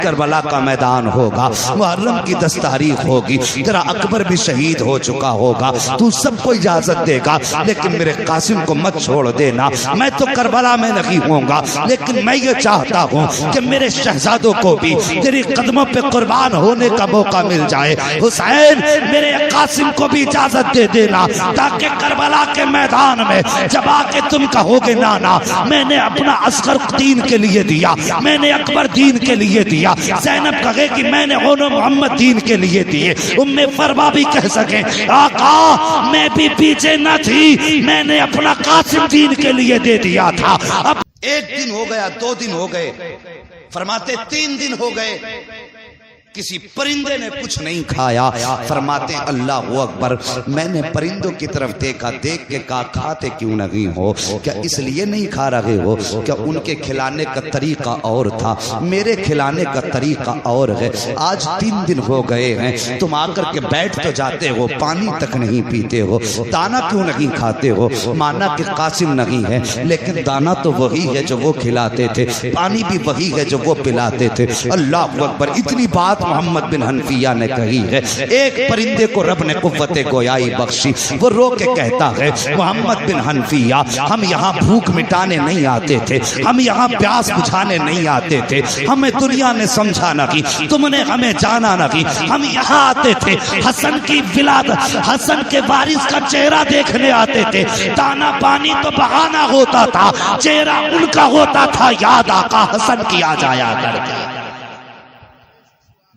کربلا کا میدان ہوگا، محرم کی 10 تاریخ ہوگی، تیرا اکبر بھی شہید ہو چکا ہوگا، تو سب کو اجازت دے گا، لیکن میرے قاسم کو مت چھوڑ دینا۔ میں تو کربلا میں نہیں ہوں گا، لیکن میں یہ چاہتا ہوں کہ میرے شہزادوں کو بھی تیری قدموں پہ قربان ہونے کا موقع مل جائے۔ حسین میرے قاسم کو بھی اجازت دے دینا، تاکہ کربلا کے میدان میں جب آ کے تم کہو گے نانا میں نے اپنا اصغر دین کے لیے دیا، میں نے اکبر دین کے لیے دیا، زینب کہے کہ میں نے اونو محمد دین کے لیے دیے، ام فروا بھی کہہ سکیں آقا میں بھی پیچھے نہ تھی، میں نے اپنا قاسم دین کے لیے دے دیا تھا۔ اب 1 دن ہو گیا، 2 دن ہو گئے، فرماتے 3 دن ہو گئے، کسی پرندے نے کچھ نہیں کھایا۔ فرماتے ہیں اللہ اکبر، میں نے پرندوں کی طرف دیکھا، دیکھ کے کہا کھاتے کیوں نہیں ہو؟ کیا اس لیے نہیں کھا رہے ہو کہ ان کے کھلانے کا طریقہ اور تھا، میرے کھلانے کا طریقہ اور ہے۔ آج 3 دن ہو گئے ہیں، تم آ کر کے بیٹھ تو جاتے ہو، پانی تک نہیں پیتے ہو، دانا کیوں نہیں کھاتے ہو؟ مانا کہ قاسم نہیں ہے، لیکن دانا تو وہی ہے جو وہ کھلاتے تھے، پانی بھی وہی ہے جو وہ پلاتے تھے۔ اللہ اکبر، اتنی بات محمد بن حنفیہ نے کہی ہے۔ ایک پرندے کو رب نے قوت گویائی بخشی، وہ رو کے کہتا ہے محمد بن حنفیہ ہم یہاں بھوک مٹانے نہیں آتے تھے، ہم یہاں پیاس بجھانے نہیں آتے تھے، ہمیں دنیا نے سمجھا نہیں، تم نے ہمیں جانا نہیں، ہم یہاں آتے تھے حسن کی ولادت، حسن کے وارث کا چہرہ دیکھنے آتے تھے، دانا پانی تو بہانا ہوتا تھا، چہرہ ان کا ہوتا تھا، یاد آقا حسن کی آ جایا کرتے۔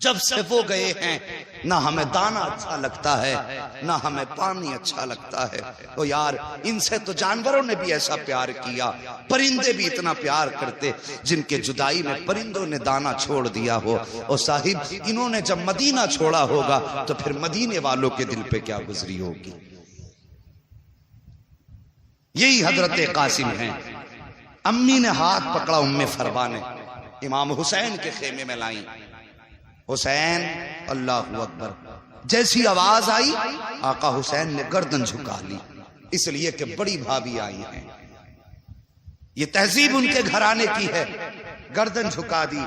جب سے وہ گئے ہیں نہ ہمیں دانا اچھا لگتا ہے، نہ ہمیں پانی اچھا لگتا ہے۔ تو یار ان سے تو جانوروں نے بھی ایسا پیار کیا، پرندے بھی اتنا پیار کرتے، جن کے جدائی میں پرندوں نے دانا چھوڑ دیا ہو۔ اور صاحب انہوں نے جب مدینہ چھوڑا ہوگا تو پھر مدینے والوں کے دل پہ کیا گزری ہوگی۔ یہی حضرت قاسم ہیں۔ امی نے ہاتھ پکڑا ام فروا نے، امام حسین کے خیمے میں لائیں۔ حسین اللہ اکبر، جیسی آواز آئی آقا حسین نے گردن جھکا لی، اس لیے کہ بڑی بھابھی آئی ہیں، یہ تہذیب ان کے گھرانے کی ہے۔ گردن جھکا دی،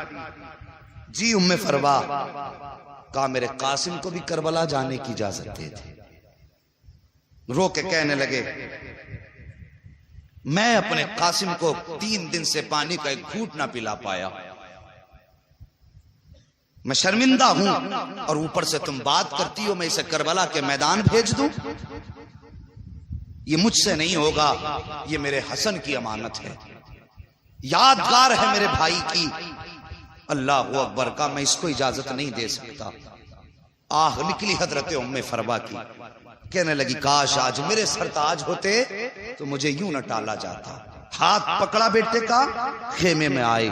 جی ام فروا، کہا میرے قاسم کو بھی کربلا جانے کی اجازت دے دی۔ رو کے کہنے لگے میں اپنے قاسم کو 3 دن سے پانی کا ایک گھونٹ نہ پلا پایا، میں شرمندہ ہوں، اور اوپر سے تم بات کرتی ہو میں اسے کربلا کے میدان بھیج دوں، یہ مجھ سے نہیں ہوگا، یہ میرے حسن کی امانت ہے، یادگار ہے میرے بھائی کی۔ اللہ اکبر، کا میں اس کو اجازت نہیں دے سکتا۔ آہ نکلی حضرت ام فروا کی، کہنے لگی کاش آج میرے سرتاج ہوتے تو مجھے یوں نہ ٹالا جاتا۔ ہاتھ پکڑا بیٹے کا، خیمے میں آئے،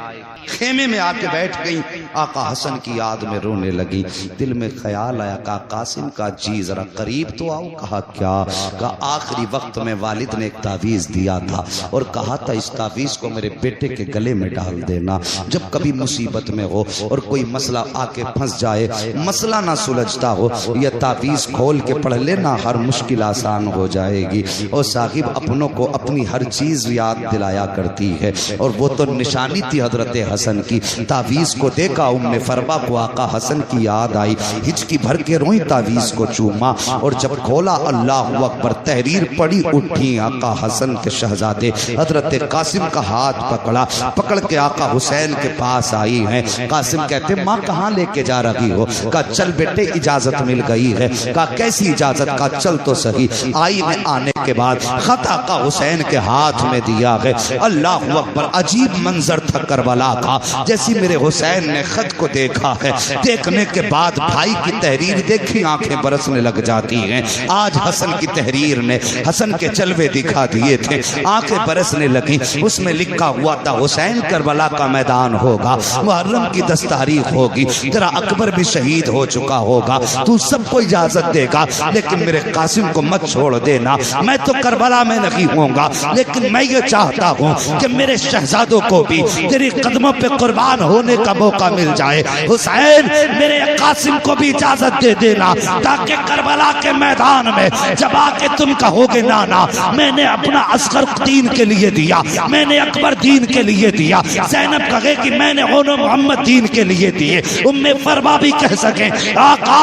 خیمے میں آ کے بیٹھ گئی، آقا حسن کی یاد میں رونے لگی۔ دل میں خیال آیا، کہا قاسم کا جی ذرا قریب تو آؤ۔ کہا کیا؟ کہا آخری وقت میں والد نے ایک تعویذ دیا تھا اور کہا تھا اس تعویذ کو میرے بیٹے کے گلے میں ڈال دینا، جب کبھی مصیبت میں ہو اور کوئی مسئلہ آ کے پھنس جائے، مسئلہ نہ سلجھتا ہو، یہ تعویذ کھول کے پڑھ لینا، ہر مشکل آسان ہو جائے گی۔ اور صاحب اپنوں کو اپنی ہر چیز یاد دلایا کرتی ہے، اور وہ تو نشانی تھی حضرت حسن کی۔ تعویذ کو دیکھا ام فروا کو آقا حسن کی یاد آئی، ہچکی بھر کے روئی، تعویذ کو چوما، اور جب کھولا اللہ اکبر تحریر پڑی، اٹھی آقا حسن کے شہزادے حضرت قاسم کا ہاتھ پکڑا، پکڑ کے آقا حسین کے پاس آئی ہیں۔ قاسم کہتے ماں کہاں لے کے جا رہی ہو؟ کہا چل بیٹے اجازت مل گئی ہے۔ کہا کیسی اجازت؟ کہا چل تو صحیح۔ آئی میں آنے کے بعد خط آقا حسین کے ہاتھ میں دیا ہے۔ اللہ اکبر، عجیب منظر تھا کربلا کا۔ جیسی میرے حسین نے خط کو دیکھا ہے، دیکھنے کے بعد بھائی کی تحریر دیکھی آنکھیں برسنے لگ جاتی ہیں۔ آج حسن کی تحریر نے حسن کے جلوے دکھا دیے تھے، آنکھیں برسنے لگیں۔ اس میں لکھا ہوا تھا حسین کربلا کا میدان ہوگا، محرم کی 10 تاریخ ہوگی، تیرا اکبر بھی شہید ہو چکا ہوگا، تو سب کو اجازت دے گا، لیکن میرے قاسم کو مت چھوڑ دینا۔ میں تو کربلا میں نہیں ہوں گا، لیکن میں یہ چاہتا چاہتا ہوں کہ میرے شہزادوں کو بھی تیری قدموں پہ قربان ہونے کا موقع مل جائے. حسین میرے قاسم کو بھی اجازت دے دینا تاکہ کربلا کے میدان میں جب آ کے تم کہو گے نانا میں نے اپنا اصغر دین کے لیے دیا, میں نے اکبر دین کے لیے دیا, زینب کہے کہ میں نے اونو محمد دین کے لیے دیے, ام فرما بھی کہہ سکیں آقا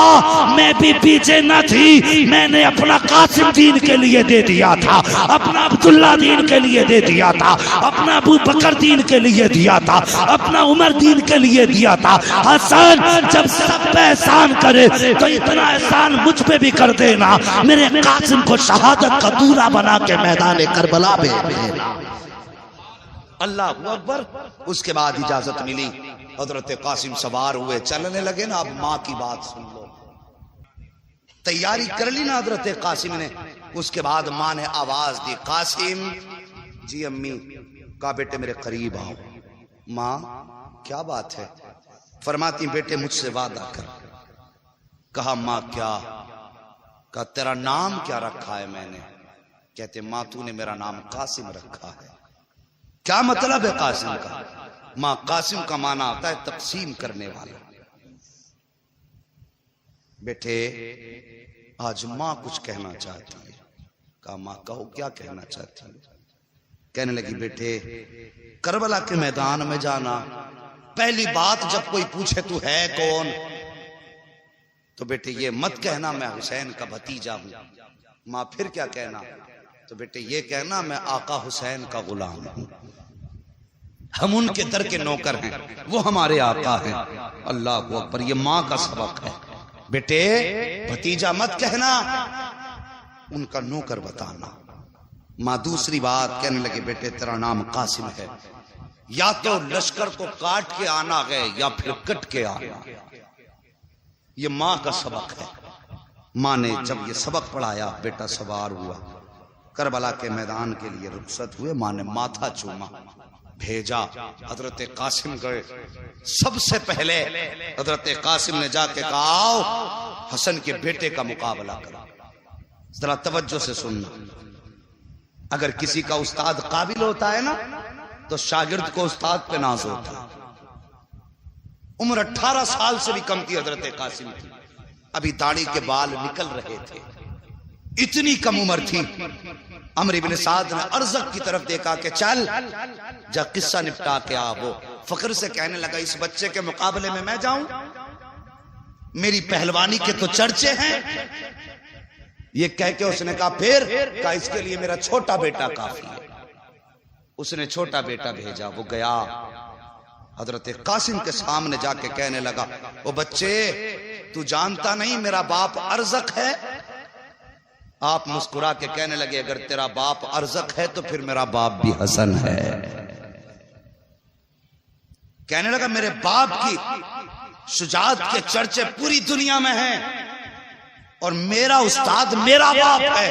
میں بھی پیچھے نہ تھی, میں نے اپنا قاسم دین کے لیے دے دیا تھا, اپنا عبداللہ دین کے لیے دے دیا تھا, اپنا ابو بکر دین کے لیے دیا تھا, اپنا عمر دین کے لیے دیا تھا. حسن جب سب پہ احسان کرے تو اتنا احسان مجھ پہ بھی کر دینا, میرے قاسم کو شہادت کا دورہ بنا کے میدان کربلا پہ دینا. اللہ اکبر. اس کے بعد اجازت ملی, حضرت قاسم سوار ہوئے, چلنے لگے نا. اب ماں کی بات سن لو, تیاری کر لی نا حضرت قاسم نے. اس کے بعد ماں نے آواز دی, قاسم. جی امی. کہا بیٹے میرے قریب آؤ. ماں کیا بات ہے؟ فرماتی بیٹے مجھ سے وعدہ کر. کہا ماں کیا؟ کہا تیرا نام کیا رکھا ہے میں نے؟ کہتے ماں تو نے میرا نام قاسم رکھا ہے. کیا مطلب ہے قاسم کا؟ ماں قاسم کا معنی آتا ہے تقسیم کرنے والا. بیٹے آج ماں کچھ کہنا چاہتی ہے. کہا ماں کہو کیا کہنا چاہتی ہے؟ کہنے لگی بیٹے کربلا کے میدان میں جانا, پہلی بات جب کوئی پوچھے تو ہے کون تو بیٹے یہ مت کہنا میں حسین کا بھتیجا ہوں. ماں پھر کیا کہنا؟ تو بیٹے یہ کہنا میں آقا حسین کا غلام ہوں, ہم ان کے در کے نوکر ہیں, وہ ہمارے آقا ہیں. اللہ اکبر. یہ ماں کا سبق ہے. بیٹے بھتیجا مت کہنا, ان کا نوکر بتانا. ماں دوسری بات کہنے لگے بیٹے تیرا نام قاسم ہے, یا تو لشکر کو کاٹ کے آنا ہے یا پھر کٹ کے آنا. یہ ماں کا سبق ہے. ماں نے جب یہ سبق پڑھایا بیٹا سوار ہوا, کربلا کے میدان کے لیے رخصت ہوئے. ماں نے ماتھا چوما, بھیجا. حضرت قاسم گئے. سب سے پہلے حضرت قاسم نے جا کے کہا آؤ حسن کے بیٹے کا مقابلہ کرو. ذرا توجہ سے سننا, اگر کسی کا استاد قابل ہوتا ہے نا تو شاگرد کو استاد پہ ناز ہوتا ہے. عمر 18 سال سے بھی کم تھی حضرت قاسم کی, ابھی داڑھی کے بال نکل رہے تھے, اتنی کم عمر تھی. عمرو بن سعد نے ارزق کی طرف دیکھا کہ چل جا قصہ نپٹا کے آ. وہ فخر سے کہنے لگا اس بچے کے مقابلے میں جاؤں, میری پہلوانی کے تو چرچے ہیں. یہ کہہ کے اس نے کہا پھر کہا اس کے لیے میرا چھوٹا بیٹا کافی ہے. اس نے چھوٹا بیٹا بھیجا, وہ گیا حضرت قاسم کے سامنے جا کے کہنے لگا او بچے تو جانتا نہیں میرا باپ ارزق ہے؟ آپ مسکرا کے کہنے لگے اگر تیرا باپ ارزق ہے تو پھر میرا باپ بھی حسن ہے. کہنے لگا میرے باپ کی شجاعت کے چرچے پوری دنیا میں ہیں اور میرا استاد میرا باپ ہے.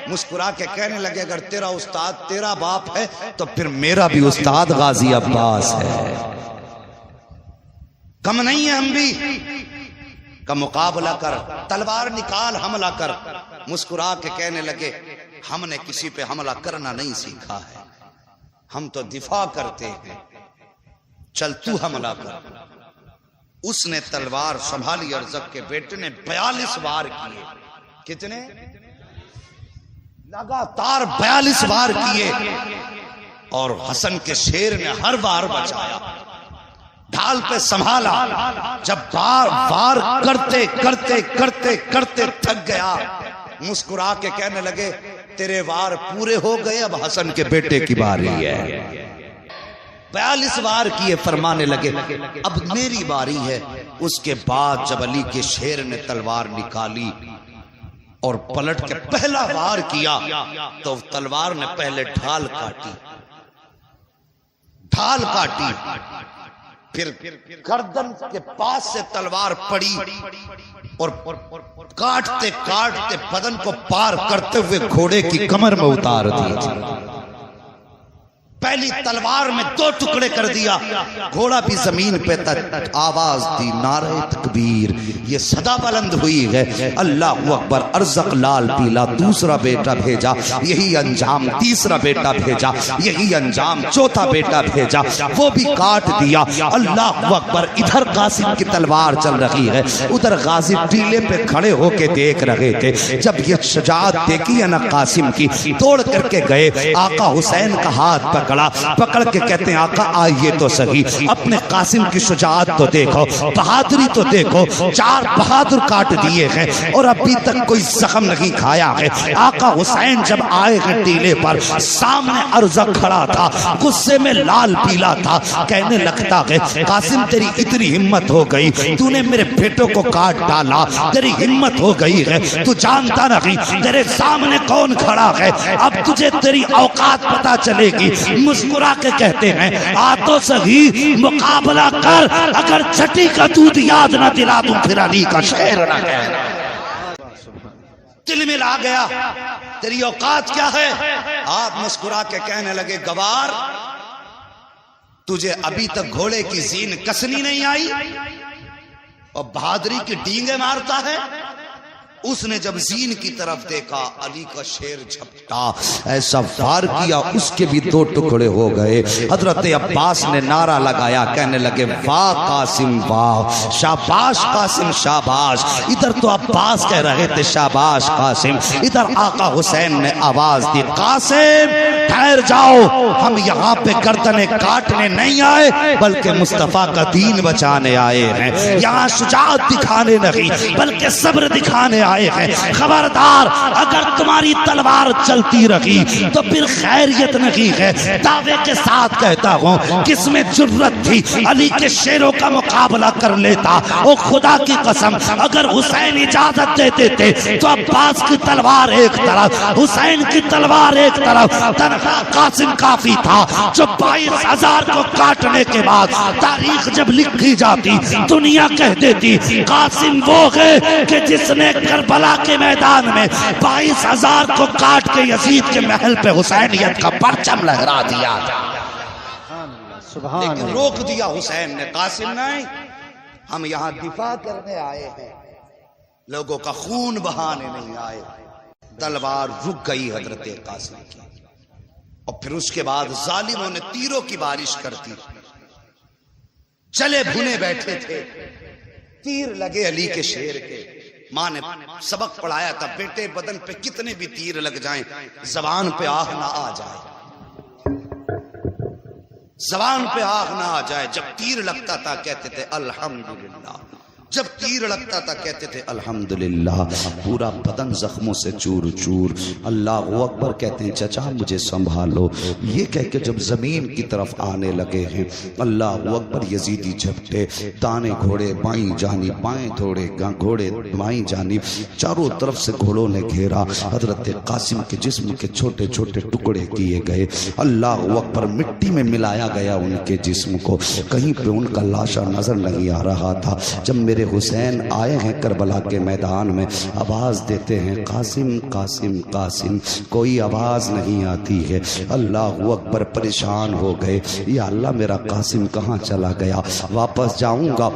مسکرا کے کہنے لگے اگر تیرا استاد تیرا باپ ہے تو پھر میرا بھی استاد غازی عباس ہے. کم نہیں ہے ہم بھی کا مقابلہ کر, تلوار نکال حملہ کر. مسکرا کے کہنے لگے ہم نے کسی پہ حملہ کرنا نہیں سیکھا ہے, ہم تو دفاع کرتے ہیں, چل تو حملہ کر. اس نے تلوار سنبھالی, ارزق کے بیٹے نے 42 وار کیے. کتنے؟ لگاتار 42 وار کیے, اور حسن کے شیر نے ہر وار بچایا, ڈھال پہ سنبھالا. جب وار کرتے کرتے کرتے کرتے تھک گیا, مسکرا کے کہنے لگے تیرے وار پورے ہو گئے, اب حسن کے بیٹے کی باری ہے. 42 وار کیے, فرمانے لگے اب میری باری ہے. اس کے بعد جب علی کے شیر نے تلوار نکالی اور پلٹ کے پہلا وار کیا تو تلوار نے پہلے ڈھال کاٹی, پھر گردن کے پاس سے تلوار پڑی اور کاٹتے کاٹتے بدن کو پار کرتے ہوئے گھوڑے کی کمر میں اتار دی. پہلی تلوار میں 2 ٹکڑے کر دیا، گھوڑا بھی زمین پہ آواز دی نعرہ تکبیر، یہ صدا بلند ہوئی ہے اللہ اکبر، ارزق لال پیلا دوسرا بیٹا بھیجا، یہی انجام تیسرا بیٹا بھیجا، یہی انجام چوتھا بیٹا بھیجا، وہ بھی کاٹ دیا، اللہ اکبر۔ ادھر قاسم کی تلوار چل رہی ہے، ادھر غازی ٹیلے پہ کھڑے ہو کے دیکھ رہے تھے۔ جب یہ شجاعت دیکھی ہے نا قاسم کی، توڑ کر کے گئے، آقا حسین کا ہاتھ پکڑ کے کہتے ہیں آقا آئیے تو صحیح، اپنے قاسم کی شجاعت تو دیکھو، بہادری تو دیکھو، 4 بہادر کاٹ دیے ہیں اور ابھی تک کوئی زخم نہیں کھایا ہے۔ آقا حسین جب آئے ہیں ٹیلے پر، سامنے ارزق کھڑا تھا، غصے میں لال پیلا تھا، کہنے لگتا ہے قاسم تیری اتنی ہمت ہو گئی، تو نے میرے بیٹوں کو کاٹ ڈالا، تیری ہمت ہو گئی ہے، تو جانتا نہیں تیرے سامنے کون کھڑا ہے، اب تجھے تیری اوقات پتا چلے گی۔ مسکرا کے کہتے ہیں آ تو صحیح مقابلہ کر، اگر چھٹی کا دودھ یاد نہ دلا دوں پھر علی کا شعر نہ کہہ۔ دل میں لا گیا تیری اوقات کیا ہے؟ آپ مسکرا کے کہنے لگے گوار تجھے ابھی تک گھوڑے کی زین کسنی نہیں آئی اور بہادری کی ڈینگیں مارتا ہے؟ اس نے جب زین کی طرف دیکھا، علی کا شیر جھپٹا، ایسا وار کیا اس کے بھی 2 ٹکڑے ہو گئے۔ حضرت عباس نے نعرہ لگایا، کہنے لگے واہ قاسم واہ، شاباش قاسم شاباش۔ ادھر تو عباس کہہ رہے تھے شاباش قاسم، ادھر آقا حسین نے آواز دی قاسم ٹھہر جاؤ، ہم یہاں پہ گردنیں کاٹنے نہیں آئے بلکہ مصطفیٰ کا دین بچانے آئے ہیں، یہاں شجاعت دکھانے نہیں بلکہ صبر دکھانے آئے ہیں۔ خبردار اگر تمہاری تلوار چلتی رہی تو پھر خیریت نہیں ہے۔ دعوے کے ساتھ کہتا ہوں کس میں جرت تھی علی کے شیروں کا مقابلہ کر لیتا۔ او خدا کی قسم اگر حسین اجازت دیتے تھے تو عباس کی تلوار ایک طرف، حسین کی تلوار ایک طرف، تنہا قاسم کافی تھا جو 22,000 کو کاٹنے کے بعد تاریخ جب لکھی جاتی دنیا کہہ دیتی قاسم وہ ہے کہ جس نے کربلا کے میدان میں 22,000 کو کاٹ کے یزید کے محل پہ حسینیت کا پرچم لہرا دیا، لیکن روک دیا حسین نے۔ قاسم نہیں، ہم یہاں دفاع کرنے آئے ہیں، لوگوں کا خون بہانے نہیں آئے۔ تلوار رک گئی حضرت قاسم کی، اور پھر اس کے بعد ظالموں نے تیروں کی بارش کر دی، چلے بھنے بیٹھے تھے، تیر لگے علی کے شیر کے۔ ماں نے سبق پڑھایا تھا بیٹے بدن پہ کتنے بھی تیر لگ جائیں زبان پہ آہ نہ آ جائے، زبان پہ آہ نہ آ جائے۔ جب تیر لگتا تھا کہتے تھے الحمدللہ، جب تیر لگتا تھا کہتے تھے الحمدللہ، پورا بدن زخموں سے چور چور۔ اللہ اکبر کہتے ہیں چچا مجھے سنبھالو، یہ کہہ کے جب زمین کی طرف آنے لگے ہیں اللہ اکبر یزیدی جھپٹے، دانے گھوڑے بائیں جانب، بائیں گھوڑے بائیں جانب، چاروں طرف سے گھوڑوں نے گھیرا۔ حضرت قاسم کے جسم کے چھوٹے چھوٹے ٹکڑے کیے گئے، اللہ اکبر مٹی میں ملایا گیا ان کے جسم کو، کہیں پہ ان کا لاشا نظر نہیں آ رہا تھا۔ جب میرے حسین آئے ہیں کربلا کے میدان میں، آواز دیتے ہیں قاسم قاسم قاسم، کوئی آواز نہیں آتی ہے۔ اللہ اکبر پریشان ہو گئے، یا اللہ میرا قاسم کہاں چلا گیا؟ واپس جاؤں گا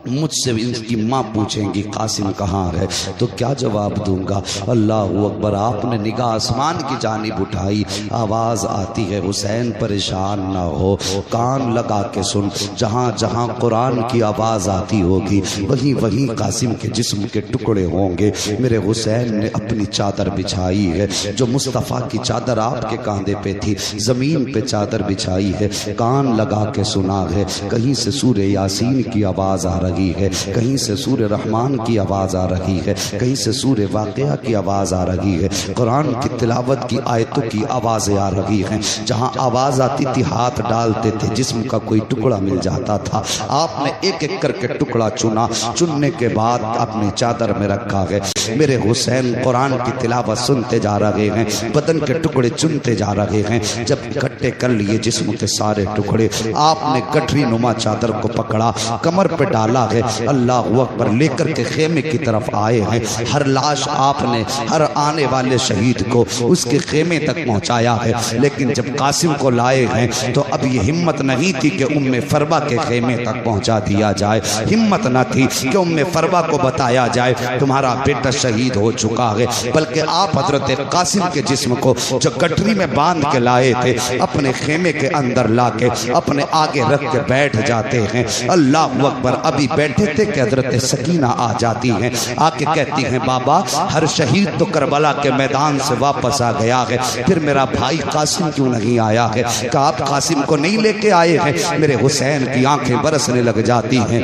مجھ سے ان کی ماں پوچھیں گی قاسم کہاں ہے تو کیا جواب دوں گا؟ اللہ اکبر، آپ نے نگاہ آسمان کی جانب اٹھائی، آواز آتی ہے حسین پریشان نہ ہو، کان لگا کے سن، جہاں جہاں قرآن کی آواز آتی ہوگی وہیں وہیں قاسم کے جسم کے ٹکڑے ہوں گے۔ میرے حسین نے اپنی چادر بچھائی ہے، جو مصطفیٰ کی چادر آپ کے کاندھے پہ تھی، زمین پہ چادر بچھائی ہے، کان لگا کے سنا ہے۔ کہیں سے سورہ یاسین کی آواز آ رہی ہے، کہیں سے سورہ رحمان کی آواز آ رہی ہے، کہیں سے سورہ واقعہ کی آواز آ رہی ہے، قرآن کی تلاوت کی آیتوں کی آوازیں آ رہی ہیں۔ جہاں آواز آتی تھی ہاتھ ڈالتے تھے، جسم کا کوئی ٹکڑا مل جاتا تھا۔ آپ نے ایک ایک کر کے ٹکڑا چنا چنا، چننے کے بعد اپنی چادر میں رکھا ہے۔ میرے حسین قرآن کی تلاوت سنتے جا رہے ہیں، بدن کے ٹکڑے چنتے جا رہے ہیں۔ جب اکٹھے کر لیے جسم کے سارے ٹکڑے، آپ نے گٹھری نما چادر کو پکڑا، کمر پہ ڈالا ہے، اللہ اکبر لے کر کے خیمے کی طرف آئے ہیں۔ ہر لاش آپ نے ہر آنے والے شہید کو اس کے خیمے تک پہنچایا ہے، لیکن جب قاسم کو لائے ہیں تو اب یہ ہمت نہیں تھی کہ ام فربا کے خیمے تک پہنچا دیا جائے، ہمت نہ تھی کہ ام فربا کو بتایا جائے تمہارا بیٹا شہید ہو چکا ہے، بلکہ آپ حضرت قاسم کے جسم کو جو گٹھری میں باندھ کے لائے تھے اپنے خیمے کے اندر لا کے اپنے آگے رکھ کے بیٹھ جاتے ہیں۔ اللہ اکبر، ابھی بیٹھے تھے کہ حضرت سکینہ آ جاتی ہیں، آ کے کہتی ہیں بابا ہر شہید تو کربلا کے میدان سے واپس آ گیا ہے، پھر میرا بھائی قاسم کیوں نہیں آیا ہے؟ کہ آپ قاسم کو نہیں لے کے آئے ہیں؟ میرے حسین کی آنکھیں برسنے لگ جاتی ہیں۔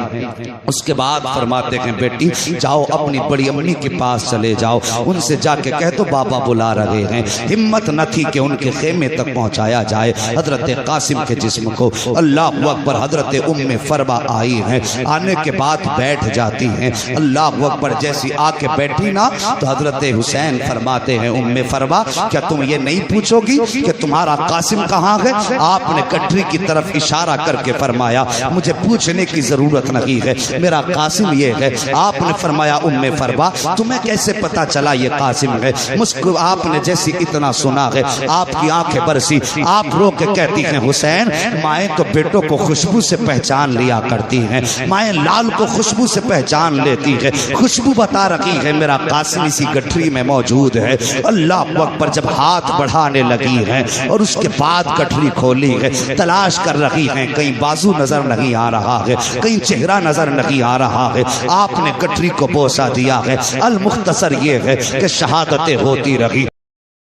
اس کے بعد فرماتے ہیں بیٹی جاؤ اپنی بڑی امی کے پاس چلے جاؤ، ان سے جا کے کہہ دو بابا بلا رہے ہیں۔ ہمت نہ تھی کہ ان کے خیمے تک پہنچایا جائے حضرت قاسم کے جسم کو۔ اللہ اکبر، حضرت ام فربا آئی ہیں، آنے کے بعد بیٹھ جاتی ہیں۔ اللہ اکبر، جیسی آ کے بیٹھی نا تو حضرت حسین فرماتے ہیں ام فربا کیا تم یہ نہیں پوچھو گی کہ تمہارا قاسم کہاں ہے؟ آپ نے گٹھری کی طرف اشارہ کر کے فرمایا مجھے پوچھنے کی ضرورت نہیں ہے، میرا قاسم یہ ہے۔ آپ نے فرمایا ام فربا تمہیں کیسے پتا چلا یہ قاسم ہے؟ آپ نے جیسی اتنا سنا ہے آپ کی آنکھیں برسی، آپ رو کے کہتی ہیں حسین مائیں تو بیٹوں کو خوشبو سے پہچان لیا کرتی ہیں، مائیں لال کو خوشبو سے پہچان لیتی ہے، خوشبو بتا رکھی ہے میرا قاسم اسی گٹھری میں موجود ہے۔ اللہ اکبر، جب ہاتھ بڑھانے لگی ہیں اور اس کے بعد گٹھری کھولی ہے، تلاش کر رہی ہیں، کہیں بازو نظر نہیں آ رہا ہے، کہیں چہرہ نظر نہیں آ رہا ہے، آپ نے گٹھری کو بوسہ دیا ہے۔ المختصر یہ ہے کہ شہادتیں ہوتی رہی۔